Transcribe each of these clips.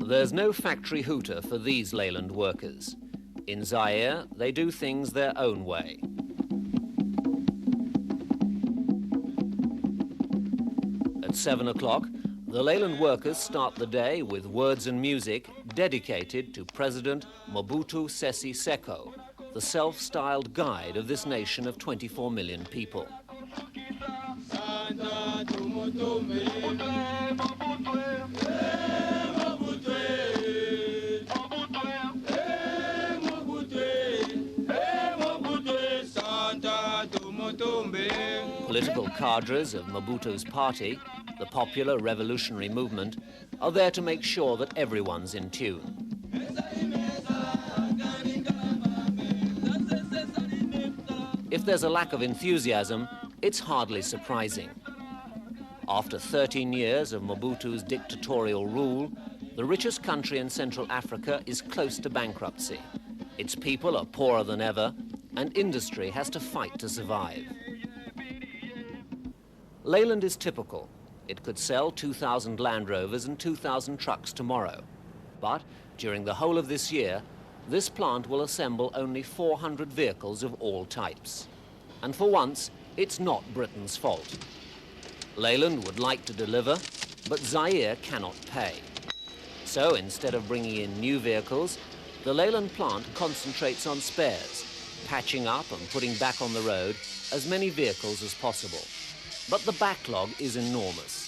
There's no factory hooter for these Leyland workers. In Zaïre, they do things their own way. At 7 o'clock, the Leyland workers start the day with words and music dedicated to President Mobutu Sese Seko, the self-styled guide of this nation of 24 million people. Political cadres of Mobutu's party, the Popular Revolutionary Movement, are there to make sure that everyone's in tune. If there's a lack of enthusiasm, it's hardly surprising. After 13 years of Mobutu's dictatorial rule, the richest country in Central Africa is close to bankruptcy. Its people are poorer than ever, and industry has to fight to survive. Leyland is typical. It could sell 2,000 Land Rovers and 2,000 trucks tomorrow. But during the whole of this year, this plant will assemble only 400 vehicles of all types. And for once, it's not Britain's fault. Leyland would like to deliver, but Zaïre cannot pay. So instead of bringing in new vehicles, the Leyland plant concentrates on spares, patching up and putting back on the road as many vehicles as possible. But the backlog is enormous.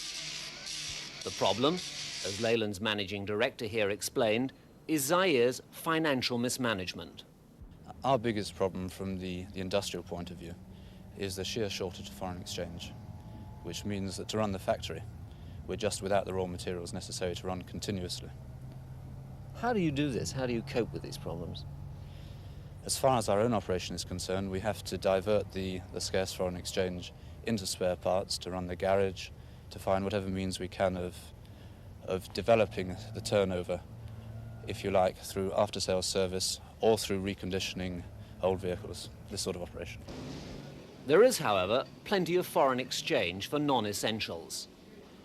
The problem, as Leyland's managing director here explained, is Zaïre's financial mismanagement. Our biggest problem from the industrial point of view is the sheer shortage of foreign exchange, which means that to run the factory, we're just without the raw materials necessary to run continuously. How do you do this? How do you cope with these problems? As far as our own operation is concerned, we have to divert the scarce foreign exchange into spare parts to run the garage, to find whatever means we can of developing the turnover, if you like, through after-sales service or through reconditioning old vehicles, this sort of operation. There is, however, plenty of foreign exchange for non-essentials.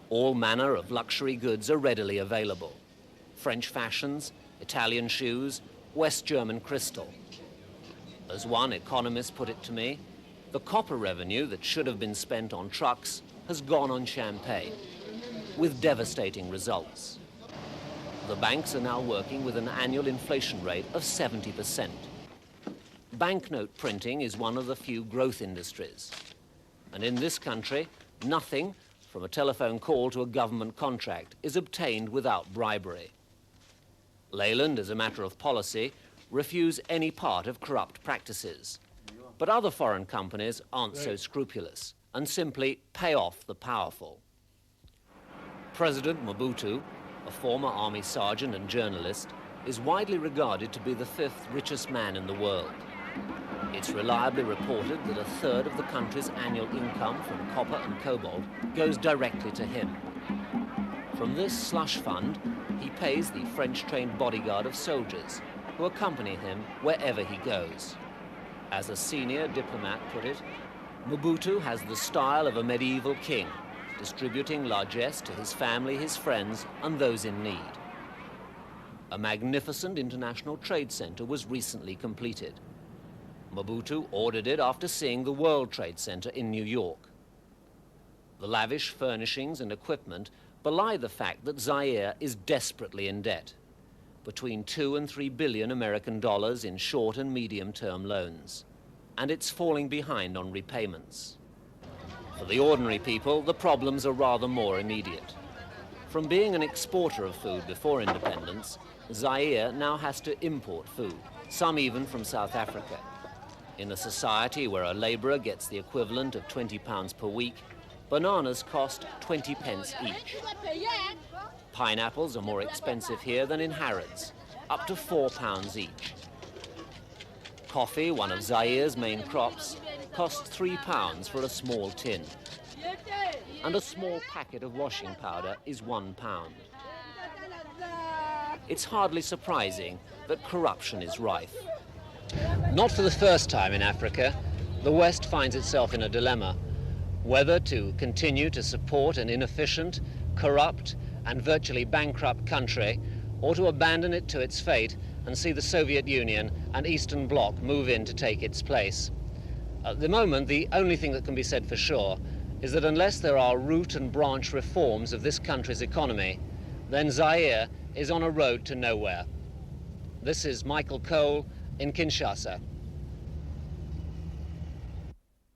All manner of luxury goods are readily available. French fashions, Italian shoes, West German crystal. As one economist put it to me, the copper revenue that should have been spent on trucks has gone on champagne, with devastating results. The banks are now working with an annual inflation rate of 70%. Banknote printing is one of the few growth industries. And in this country, nothing, from a telephone call to a government contract, is obtained without bribery. Leyland, as a matter of policy, refuse any part of corrupt practices. But other foreign companies aren't so scrupulous and simply pay off the powerful. President Mobutu, a former army sergeant and journalist, is widely regarded to be the 5th richest man in the world. It's reliably reported that a third of the country's annual income from copper and cobalt goes directly to him. From this slush fund, he pays the French-trained bodyguard of soldiers who accompany him wherever he goes. As a senior diplomat put it, Mobutu has the style of a medieval king, distributing largesse to his family, his friends, and those in need. A magnificent international trade center was recently completed. Mobutu ordered it after seeing the World Trade Center in New York. The lavish furnishings and equipment belie the fact that Zaïre is desperately in debt, between 2 and 3 billion American dollars in short and medium-term loans, and it's falling behind on repayments. For the ordinary people, the problems are rather more immediate. From being an exporter of food before independence, Zaïre now has to import food, some even from South Africa. In a society where a laborer gets the equivalent of £20 per week, bananas cost 20 pence each. Pineapples are more expensive here than in Harrods, up to £4 each. Coffee, one of Zaïre's main crops, costs £3 for a small tin. And a small packet of washing powder is £1. It's hardly surprising that corruption is rife. Not for the first time in Africa, the West finds itself in a dilemma, whether to continue to support an inefficient, corrupt, and virtually bankrupt country, or to abandon it to its fate and see the Soviet Union and Eastern Bloc move in to take its place. At the moment, the only thing that can be said for sure is that unless there are root and branch reforms of this country's economy, then Zaire is on a road to nowhere. This is Michael Cole in Kinshasa.